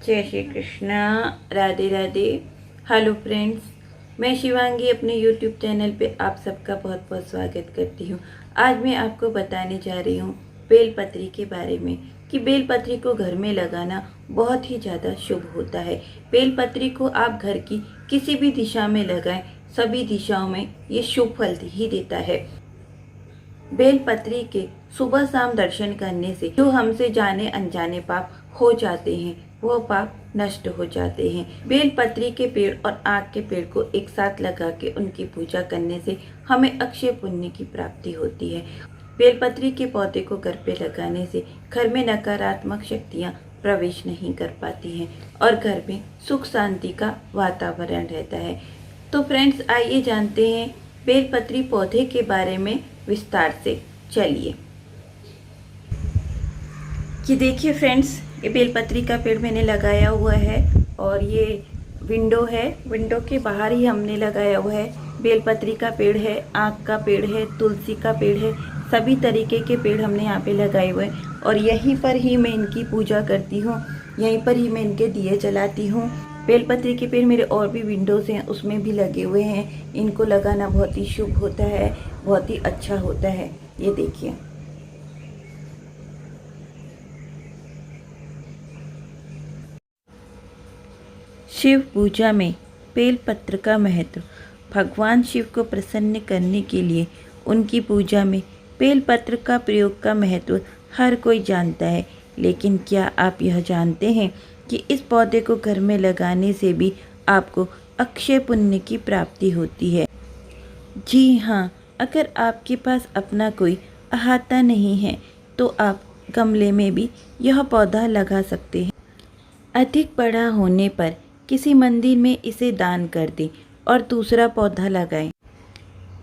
जय Shri Krishna. Radhe Radhe. Hello friends, मैं शिवांगी अपने यूट्यूब चैनल पे आप सबका बहुत बहुत स्वागत करती हूँ। आज मैं आपको बताने जा रही हूँ बेलपत्री के बारे में कि बेलपत्री को घर में लगाना बहुत ही ज़्यादा शुभ होता है। बेलपत्री को आप घर की किसी भी दिशा में लगाएं, सभी दिशाओं में ये शुभ फल ही देता है। बेलपत्री के सुबह शाम दर्शन करने से जो हमसे जाने अनजाने पाप हो जाते हैं वो पाप नष्ट हो जाते हैं। बेलपत्री के पेड़ और आक के पेड़ को एक साथ लगा के उनकी पूजा करने से हमें अक्षय पुण्य की प्राप्ति होती है। बेलपत्री के पौधे को घर पे लगाने से घर में नकारात्मक शक्तियाँ प्रवेश नहीं कर पाती हैं और घर में सुख शांति का वातावरण रहता है। तो फ्रेंड्स, आइए जानते हैं बेलपत्री पौधे के बारे में विस्तार से। चलिए, ये देखिए फ्रेंड्स, ये बेलपत्री का पेड़ मैंने लगाया हुआ है और ये विंडो है। विंडो के बाहर ही हमने लगाया हुआ है। बेलपत्री का पेड़ है, आक का पेड़ है, तुलसी का पेड़ है, सभी तरीके के पेड़ हमने यहाँ पे लगाए हुए हैं और यहीं पर ही मैं इनकी पूजा करती हूँ, यहीं पर ही मैं इनके दिए जलाती हूँ। बेलपत्री के पेड़ मेरे और भी विंडोज़ हैं उसमें भी लगे हुए हैं। इनको लगाना बहुत ही शुभ होता है, बहुत ही अच्छा होता है। ये देखिए, शिव पूजा में बेलपत्र का महत्व। भगवान शिव को प्रसन्न करने के लिए उनकी पूजा में बेलपत्र का प्रयोग का महत्व हर कोई जानता है, लेकिन क्या आप यह जानते हैं कि इस पौधे को घर में लगाने से भी आपको अक्षय पुण्य की प्राप्ति होती है। जी हाँ, अगर आपके पास अपना कोई अहाता नहीं है तो आप गमले में भी यह पौधा लगा सकते हैं। अधिक बड़ा होने पर किसी मंदिर में इसे दान कर दें और दूसरा पौधा लगाएं।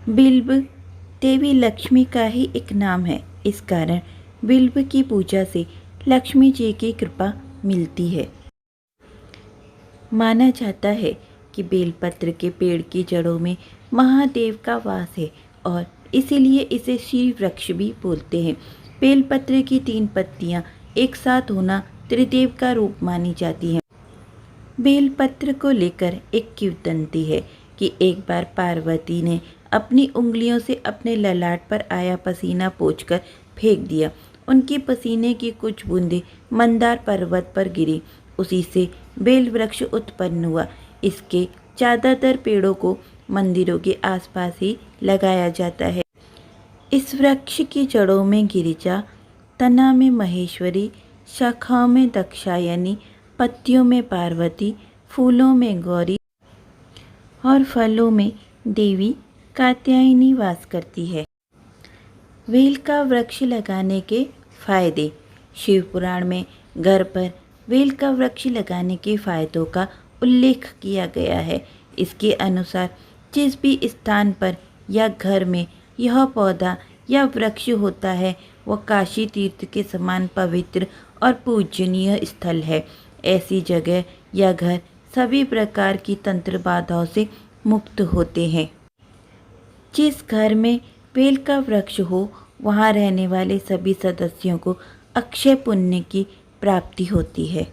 बिल्व देवी लक्ष्मी का ही एक नाम है, इस कारण बिल्व की पूजा से लक्ष्मी जी की कृपा मिलती है। माना जाता है कि बेलपत्र के पेड़ की जड़ों में महादेव का वास है और इसीलिए इसे श्री वृक्ष भी बोलते हैं। बेलपत्र की 3 पत्तियां एक साथ होना त्रिदेव का रूप मानी जाती हैं। बेलपत्र को लेकर एक किंवदंती है कि एक बार पार्वती ने अपनी उंगलियों से अपने ललाट पर आया पसीना पोंछकर फेंक दिया। उनके पसीने की कुछ बूंदें मंदार पर्वत पर गिरी। उसी से बेल वृक्ष उत्पन्न हुआ। इसके ज़्यादातर पेड़ों को मंदिरों के आसपास ही लगाया जाता है। इस वृक्ष की जड़ों में गिरिजा, तना में महेश्वरी, शाखाओं में दाक्षायणी, पत्तियों में पार्वती, फूलों में गौरी और फलों में देवी कात्यायनी वास करती है। बेल का वृक्ष लगाने के फायदे। शिव पुराण में घर पर बेल का वृक्ष लगाने के फायदों का उल्लेख किया गया है। इसके अनुसार जिस भी स्थान पर या घर में यह पौधा या वृक्ष होता है वह काशी तीर्थ के समान पवित्र और पूजनीय स्थल है। ऐसी जगह या घर सभी प्रकार की तंत्र बाधाओं से मुक्त होते हैं। जिस घर में बेल का वृक्ष हो वहाँ रहने वाले सभी सदस्यों को अक्षय पुण्य की प्राप्ति होती है।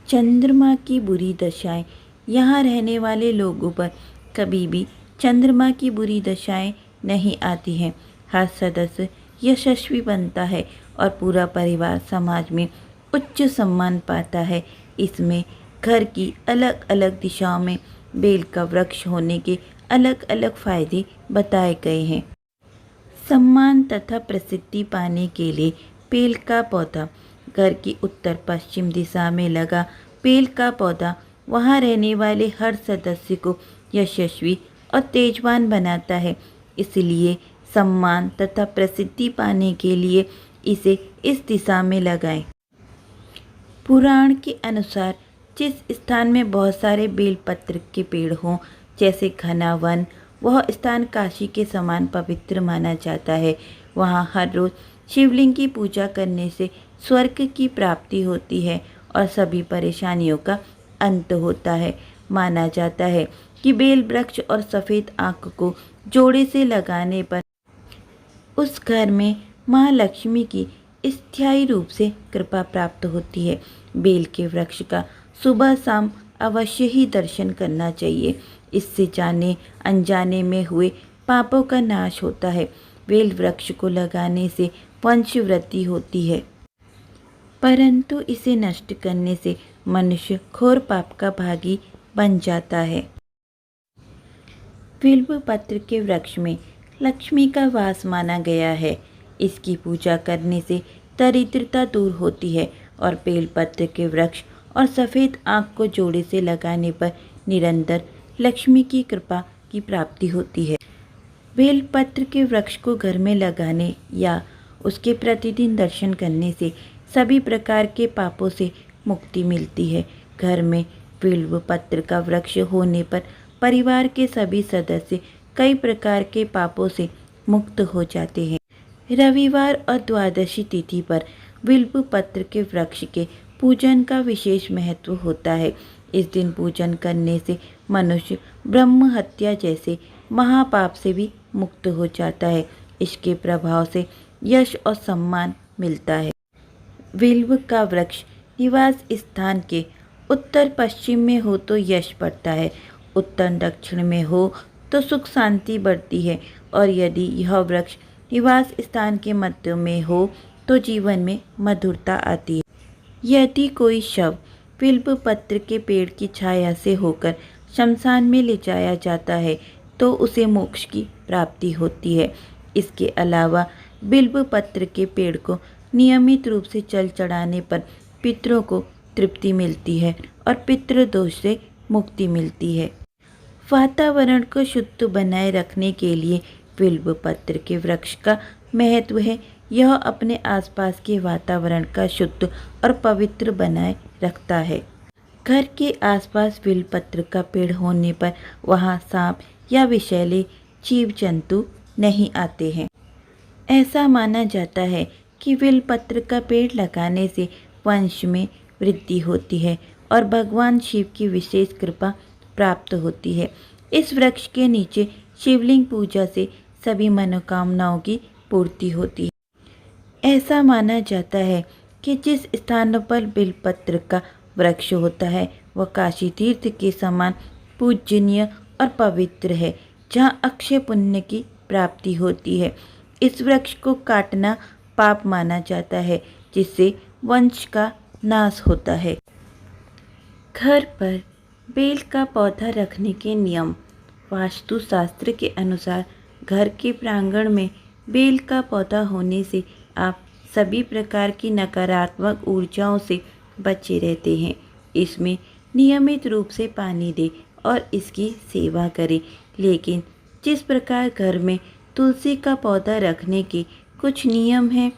चंद्रमा की बुरी दशाएं। यहाँ रहने वाले लोगों पर कभी भी चंद्रमा की बुरी दशाएं नहीं आती हैं। हर सदस्य यशस्वी बनता है और पूरा परिवार समाज में उच्च सम्मान पाता है। इसमें घर की अलग अलग दिशाओं में बेल का वृक्ष होने के अलग अलग फायदे बताए गए हैं। सम्मान तथा प्रसिद्धि पाने के लिए बेल का पौधा। घर की उत्तर पश्चिम दिशा में लगा बेल का पौधा वहाँ रहने वाले हर सदस्य को यशस्वी और तेजवान बनाता है। इसलिए सम्मान तथा प्रसिद्धि पाने के लिए इसे इस दिशा में लगाएं। पुराण के अनुसार जिस स्थान में बहुत सारे बेलपत्र के पेड़ हों, जैसे घना वन, वह स्थान काशी के समान पवित्र माना जाता है। वहाँ हर रोज शिवलिंग की पूजा करने से स्वर्ग की प्राप्ति होती है और सभी परेशानियों का अंत होता है। माना जाता है कि बेल वृक्ष और सफ़ेद आँख को जोड़े से लगाने पर उस घर में माँ लक्ष्मी की स्थायी रूप से कृपा प्राप्त होती है। बेल के वृक्ष का सुबह शाम अवश्य ही दर्शन करना चाहिए। इससे जाने अनजाने में हुए पापों का नाश होता है। बेल वृक्ष को लगाने से वंश वृद्धि होती है, परंतु इसे नष्ट करने से मनुष्य घोर पाप का भागी बन जाता है। बिल्व पत्र के वृक्ष में लक्ष्मी का वास माना गया है। इसकी पूजा करने से दरिद्रता दूर होती है और बेलपत्र के वृक्ष और सफ़ेद आँख को जोड़े से लगाने पर निरंतर लक्ष्मी की कृपा की प्राप्ति होती है। बेलपत्र के वृक्ष को घर में लगाने या उसके प्रतिदिन दर्शन करने से सभी प्रकार के पापों से मुक्ति मिलती है। घर में बिल्व पत्र का वृक्ष होने पर परिवार के सभी सदस्य कई प्रकार के पापों से मुक्त हो जाते हैं। रविवार और द्वादशी तिथि पर बिल्व पत्र के वृक्ष के पूजन का विशेष महत्व होता है। इस दिन पूजन करने से मनुष्य ब्रह्म हत्या जैसे महापाप से भी मुक्त हो जाता है। इसके प्रभाव से यश और सम्मान मिलता है। बिल्व का वृक्ष निवास स्थान के उत्तर पश्चिम में हो तो यश बढ़ता है, उत्तर दक्षिण में हो तो सुख शांति बढ़ती है और यदि यह वृक्ष निवास स्थान के मध्य में हो तो जीवन में मधुरता आती है। यदि कोई शव बिल्व पत्र के पेड़ की छाया से होकर शमशान में ले जाया जाता है तो उसे मोक्ष की प्राप्ति होती है। इसके अलावा बिल्व पत्र के पेड़ को नियमित रूप से जल चढ़ाने पर पितरों को तृप्ति मिलती है और पितृदोष से मुक्ति मिलती है। वातावरण को शुद्ध बनाए रखने के लिए बिल्व पत्र के वृक्ष का महत्व है। यह अपने आसपास के वातावरण का शुद्ध और पवित्र बनाए रखता है। घर के आसपास बिल्व पत्र का पेड़ होने पर वहां सांप या विषैले जीव जंतु नहीं आते हैं। ऐसा माना जाता है कि बिल्व पत्र का पेड़ लगाने से वंश में वृद्धि होती है और भगवान शिव की विशेष कृपा प्राप्त होती है। इस वृक्ष के नीचे शिवलिंग पूजा से सभी मनोकामनाओं की पूर्ति होती है। ऐसा माना जाता है कि जिस स्थानों पर बिल्व पत्र का वृक्ष होता है वह काशी तीर्थ के समान पूजनीय और पवित्र है, जहाँ अक्षय पुण्य की प्राप्ति होती है। इस वृक्ष को काटना पाप माना जाता है, जिससे वंश का नाश होता है। घर पर बेल का पौधा रखने के नियम। वास्तुशास्त्र के अनुसार घर के प्रांगण में बेल का पौधा होने से आप सभी प्रकार की नकारात्मक ऊर्जाओं से बचे रहते हैं। इसमें नियमित रूप से पानी दें और इसकी सेवा करें। लेकिन जिस प्रकार घर में तुलसी का पौधा रखने के कुछ नियम हैं,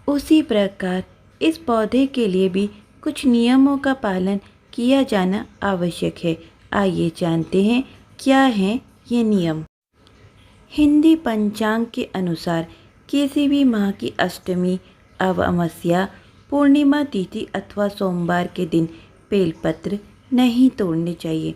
उसी प्रकार इस पौधे के लिए भी कुछ नियमों का पालन किया जाना आवश्यक है। आइए जानते हैं क्या हैं ये नियम। हिंदी पंचांग के अनुसार किसी भी माह की अष्टमी, अमावस्या, पूर्णिमा तिथि अथवा सोमवार के दिन बेलपत्र नहीं तोड़ने चाहिए।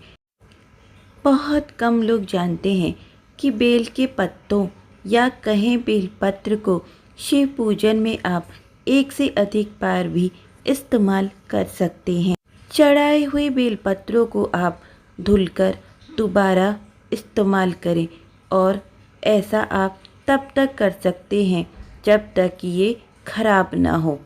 बहुत कम लोग जानते हैं कि बेल के पत्तों या कहें बेलपत्र को शिव पूजन में आप एक से अधिक बार भी इस्तेमाल कर सकते हैं। चढ़ाए हुए बेलपत्रों को आप धुलकर दोबारा इस्तेमाल करें और ऐसा आप तब तक कर सकते हैं जब तक कि ये खराब ना हो।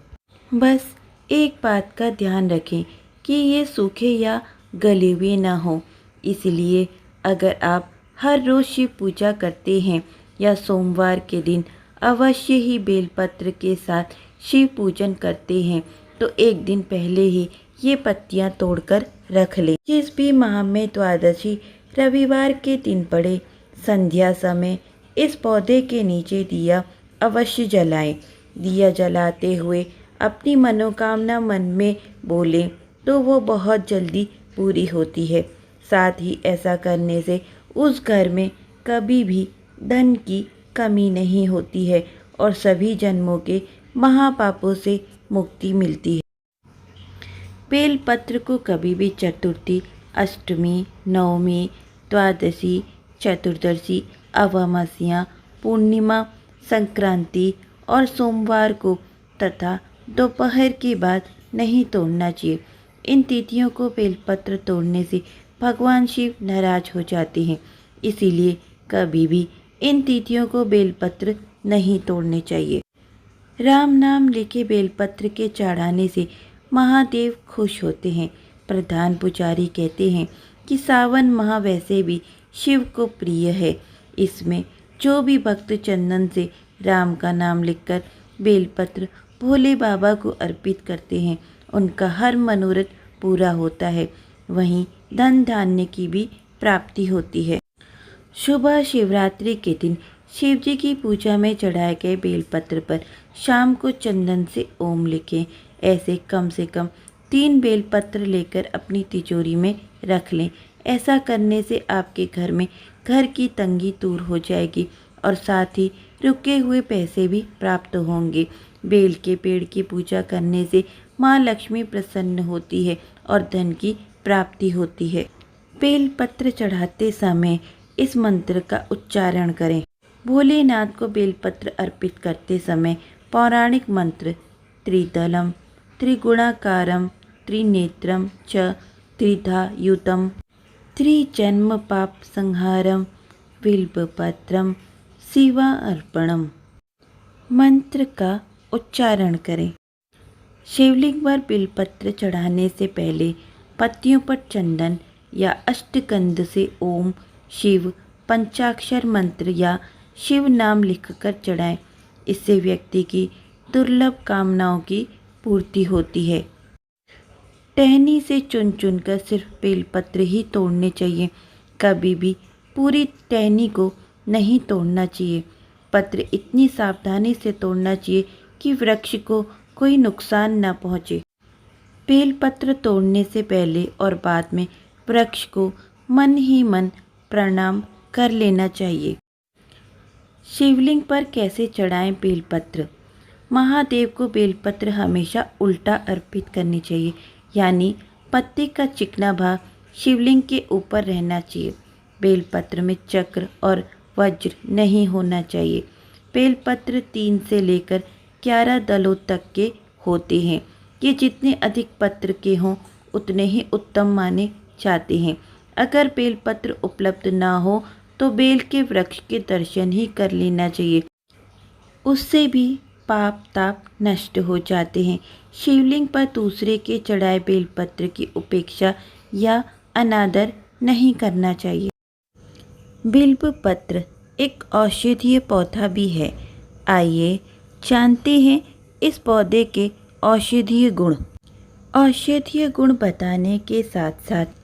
बस एक बात का ध्यान रखें कि ये सूखे या गले हुए ना हो। इसलिए अगर आप हर रोज़ शिव पूजा करते हैं या सोमवार के दिन अवश्य ही बेलपत्र के साथ शिव पूजन करते हैं तो एक दिन पहले ही ये पत्तियां तोड़कर रख लें। जिस भी माह में द्वादशी रविवार के दिन पड़े, संध्या समय इस पौधे के नीचे दिया अवश्य जलाएं। दिया जलाते हुए अपनी मनोकामना मन में बोलें तो वो बहुत जल्दी पूरी होती है। साथ ही ऐसा करने से उस घर में कभी भी धन की कमी नहीं होती है और सभी जन्मों के महापापों से मुक्ति मिलती है। बेलपत्र को कभी भी चतुर्थी, अष्टमी, नवमी, द्वादशी, चतुर्दशी, अमावस्या, पूर्णिमा, संक्रांति और सोमवार को तथा दोपहर के बाद नहीं तोड़ना चाहिए। इन तिथियों को बेलपत्र तोड़ने से भगवान शिव नाराज हो जाते हैं, इसीलिए कभी भी इन तिथियों को बेलपत्र नहीं तोड़ने चाहिए। राम नाम लिखे बेलपत्र के चढ़ाने से महादेव खुश होते हैं। प्रधान पुजारी कहते हैं कि सावन माह वैसे भी शिव को प्रिय है। इसमें जो भी भक्त चंदन से राम का नाम लिखकर बेलपत्र भोले बाबा को अर्पित करते हैं, उनका हर मनोरथ पूरा होता है। वहीं धन धान्य की भी प्राप्ति होती है। सुबह शिवरात्रि के दिन शिव जी की पूजा में चढ़ाए गए बेलपत्र पर शाम को चंदन से ओम लिखें। ऐसे कम से कम 3 बेलपत्र लेकर अपनी तिजोरी में रख लें। ऐसा करने से आपके घर में घर की तंगी दूर हो जाएगी और साथ ही रुके हुए पैसे भी प्राप्त होंगे। बेल के पेड़ की पूजा करने से माँ लक्ष्मी प्रसन्न होती है और धन की प्राप्ति होती है। बेलपत्र चढ़ाते समय इस मंत्र का उच्चारण करें। भोलेनाथ को बेलपत्र अर्पित करते समय पौराणिक मंत्र त्रिदलम त्रिगुणाकारम त्रिनेत्रम च त्रिधायुतम त्रिजन्म पाप संहारम बिल्वपत्रम शिवा अर्पणम मंत्र का उच्चारण करें। शिवलिंग पर बेलपत्र चढ़ाने से पहले पत्तियों पर चंदन या अष्टगंध से ओम शिव पंचाक्षर मंत्र या शिव नाम लिखकर चढ़ाएं। इससे व्यक्ति की दुर्लभ कामनाओं की पूर्ति होती है। टहनी से चुन चुनकर सिर्फ बेलपत्र ही तोड़ने चाहिए। कभी भी पूरी टहनी को नहीं तोड़ना चाहिए। पत्र इतनी सावधानी से तोड़ना चाहिए कि वृक्ष को कोई नुकसान न पहुँचे। बेलपत्र तोड़ने से पहले और बाद में वृक्ष को मन ही मन प्रणाम कर लेना चाहिए। शिवलिंग पर कैसे चढ़ाएं बेलपत्र? महादेव को बेलपत्र हमेशा उल्टा अर्पित करनी चाहिए, यानी पत्ते का चिकना भाग शिवलिंग के ऊपर रहना चाहिए। बेलपत्र में चक्र और वज्र नहीं होना चाहिए। बेलपत्र 3 से लेकर 11 दलों तक के होते हैं। ये जितने अधिक पत्र के हों उतने ही उत्तम माने जाते हैं। अगर बेलपत्र उपलब्ध ना हो तो बेल के वृक्ष के दर्शन ही कर लेना चाहिए, उससे भी पाप ताप नष्ट हो जाते हैं। शिवलिंग पर दूसरे के चढ़ाए बेलपत्र की उपेक्षा या अनादर नहीं करना चाहिए। बिल्व पत्र एक औषधीय पौधा भी है। आइए जानते हैं इस पौधे के औषधीय गुण। औषधीय गुण बताने के साथ साथ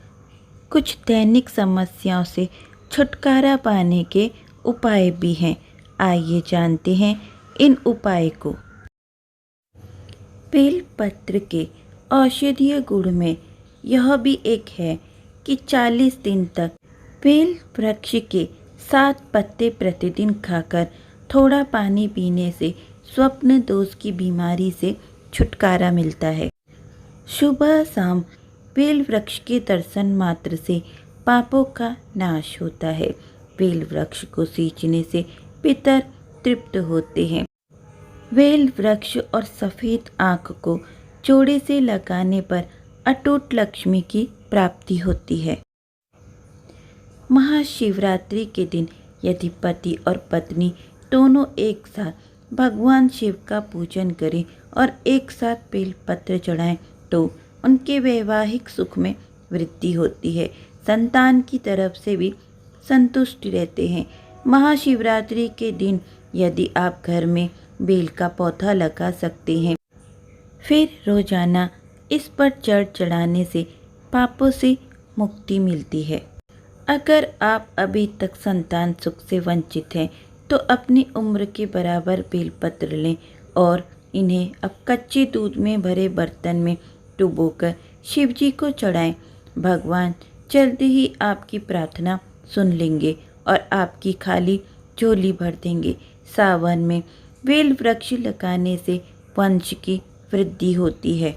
कुछ दैनिक समस्याओं से छुटकारा पाने के उपाय भी हैं। आइए जानते हैं इन उपाय को। बेलपत्र के औषधीय गुण में यह भी एक है कि 40 दिन तक बेल वृक्ष के 7 पत्ते प्रतिदिन खाकर थोड़ा पानी पीने से स्वप्न दोष की बीमारी से छुटकारा मिलता है। सुबह शाम बेल वृक्ष के दर्शन मात्र से पापों का नाश होता है। बेल वृक्ष को सींचने से पितर तृप्त होते हैं। बेल वृक्ष और सफ़ेद आँख को जोड़े से लगाने पर अटूट लक्ष्मी की प्राप्ति होती है। महाशिवरात्रि के दिन यदि पति और पत्नी दोनों एक साथ भगवान शिव का पूजन करें और एक साथ बेलपत्र चढ़ाएं तो उनके वैवाहिक सुख में वृद्धि होती है। संतान की तरफ से भी संतुष्ट रहते हैं। महाशिवरात्रि के दिन यदि आप घर में बेल का पौधा लगा सकते हैं, फिर रोजाना इस पर जल चढ़ाने से पापों से मुक्ति मिलती है। अगर आप अभी तक संतान सुख से वंचित हैं तो अपनी उम्र के बराबर बेलपत्र लें और इन्हें अब कच्चे दूध में भरे बर्तन में डुबोकर शिवजी को चढ़ाएं। भगवान जल्द ही आपकी प्रार्थना सुन लेंगे और आपकी खाली झोली भर देंगे। सावन में बेल वृक्ष लगाने से वंश की वृद्धि होती है।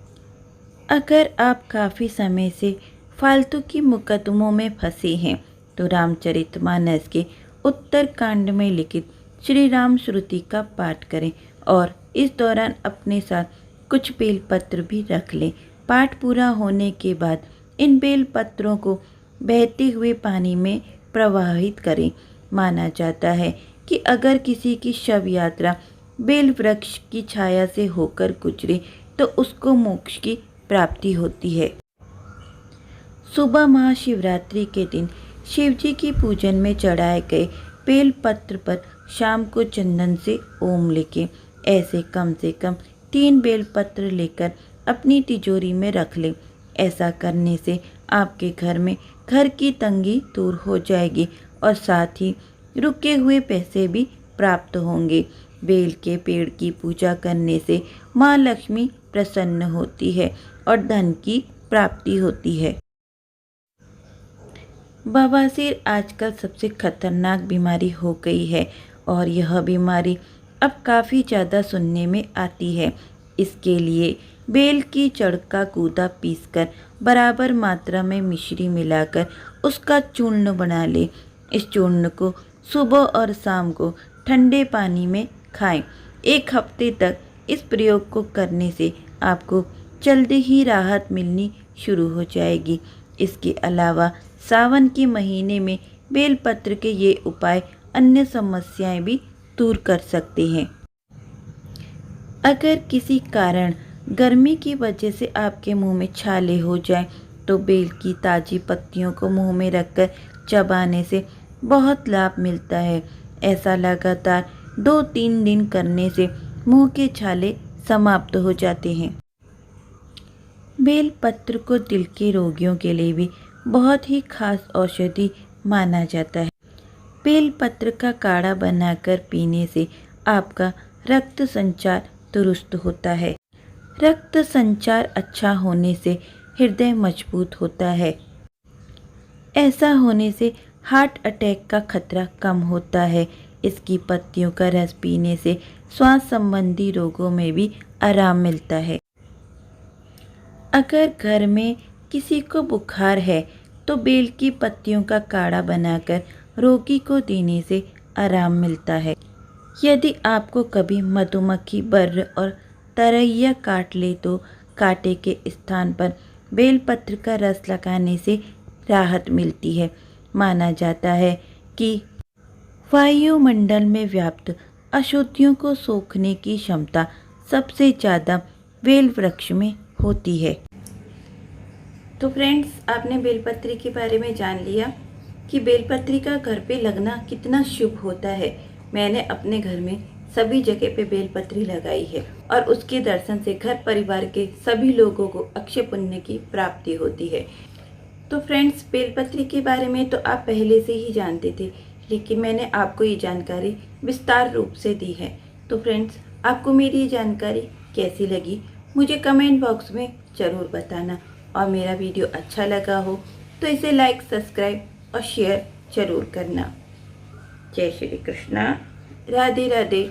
अगर आप काफ़ी समय से फालतू की मुकदमों में फंसे हैं तो रामचरितमानस के उत्तरकांड में लिखित श्री राम श्रुति का पाठ करें और इस दौरान अपने साथ कुछ बेलपत्र भी रख लें। पाठ पूरा होने के बाद इन बेलपत्रों को बहते हुए पानी में प्रवाहित करें। माना जाता है कि अगर किसी की शव यात्रा बेल वृक्ष की छाया से होकर गुजरे तो उसको मोक्ष की प्राप्ति होती है। सुबह महाशिवरात्रि के दिन शिवजी की पूजन में चढ़ाए गए बेलपत्र पर शाम को चंदन से ओम लिखें। ऐसे कम से कम 3 बेलपत्र लेकर अपनी तिजोरी में रख लें। ऐसा करने से आपके घर में घर की तंगी दूर हो जाएगी और साथ ही रुके हुए पैसे भी प्राप्त होंगे। बेल के पेड़ की पूजा करने से माँ लक्ष्मी प्रसन्न होती है और धन की प्राप्ति होती है। बवासीर आजकल सबसे खतरनाक बीमारी हो गई है और यह बीमारी अब काफ़ी ज़्यादा सुनने में आती है। इसके लिए बेल की जड़ का गूदा पीसकर बराबर मात्रा में मिश्री मिलाकर उसका चूर्ण बना लें। इस चूर्ण को सुबह और शाम को ठंडे पानी में खाएं। 1 हफ्ते तक इस प्रयोग को करने से आपको जल्दी ही राहत मिलनी शुरू हो जाएगी। इसके अलावा सावन के महीने में बेलपत्र के ये उपाय अन्य समस्याएं भी दूर कर सकते हैं। अगर किसी कारण गर्मी की वजह से आपके मुंह में छाले हो जाएं, तो बेल की ताज़ी पत्तियों को मुंह में रखकर चबाने से बहुत लाभ मिलता है। ऐसा लगातार 2-3 दिन करने से मुंह के छाले समाप्त हो जाते हैं। बेलपत्र को दिल के रोगियों के लिए भी बहुत ही खास औषधि माना जाता है। बेलपत्र का काढ़ा बनाकर पीने से आपका रक्त संचार दुरुस्त होता है। रक्त संचार अच्छा होने से हृदय मजबूत होता है। ऐसा होने से हार्ट अटैक का खतरा कम होता है। इसकी पत्तियों का रस पीने से श्वास संबंधी रोगों में भी आराम मिलता है। अगर घर में किसी को बुखार है तो बेल की पत्तियों का काढ़ा बनाकर रोगी को देने से आराम मिलता है। यदि आपको कभी मधुमक्खी, बर्र और तरैया काट ले तो कांटे के स्थान पर बेलपत्र का रस लगाने से राहत मिलती है। माना जाता है कि वायुमंडल में व्याप्त अशुद्धियों को सोखने की क्षमता सबसे ज़्यादा बेल वृक्ष में होती है। तो फ्रेंड्स, आपने बेलपत्री के बारे में जान लिया कि बेलपत्री का घर पे लगना कितना शुभ होता है। मैंने अपने घर में सभी जगह पे बेलपत्री लगाई है और उसके दर्शन से घर परिवार के सभी लोगों को अक्षय पुण्य की प्राप्ति होती है। तो फ्रेंड्स, बेलपत्री के बारे में तो आप पहले से ही जानते थे, लेकिन मैंने आपको ये जानकारी विस्तार रूप से दी है। तो फ्रेंड्स, आपको मेरी ये जानकारी कैसी लगी मुझे कमेंट बॉक्स में ज़रूर बताना, और मेरा वीडियो अच्छा लगा हो तो इसे लाइक, सब्सक्राइब और शेयर ज़रूर करना। जय श्री कृष्णा, राधे राधे।